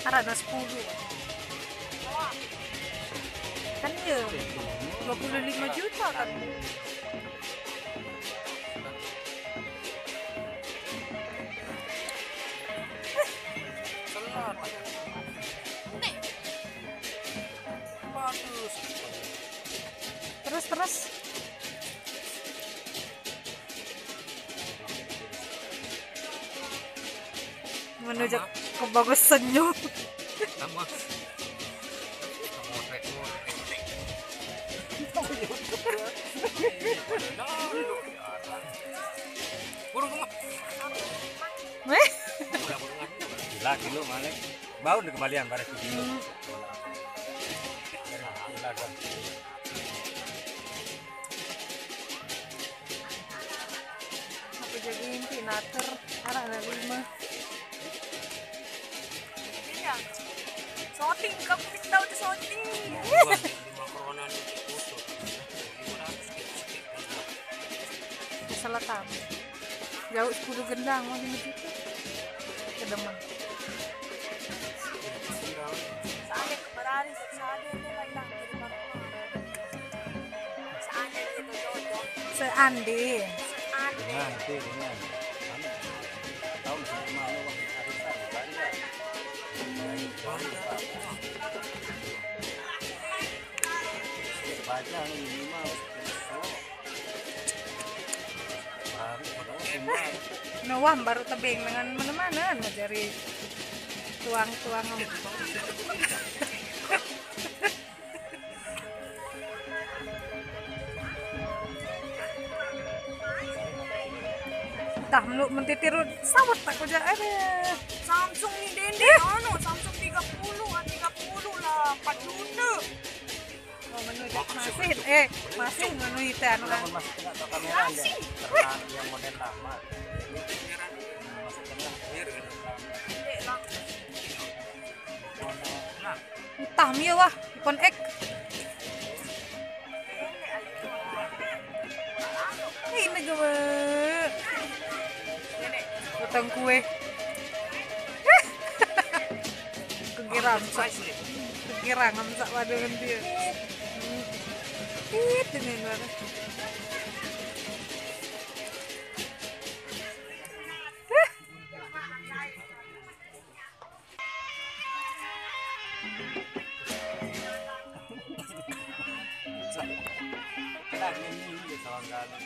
Ada 10 kan ya 25 juta kan. Terus menuju kebagusannya. Gila kilo mana? Bau nih kembalian pada video. Aku jadiin pinater ada 5. Iya. Shooting, kamu tahu di shooting. Selatan. Jauh 10 gendang mau di situ. Ke Demang. Soalnya berani seadanya ini lain di mana. Seadanya itu cocok. Seandi. Nanti dengan tahun semana waktu arisan banyak. Baca nih minimal. Nawam baru tebing dengan mana-mana mencari tuang-tuang. Tah meluk mentitir sawat tak kerja ada. Samsung ni dende anu Samsung 30 lah 4 juta. Oh menuju masih menuju itu anu kan. Masih kena atau kamera karena yang model lama. Entah mia wah iPhone X. Ini gue potong kue. Kekira ngamsak waduh nanti. Ini mana? Kita ini kawan-kawan.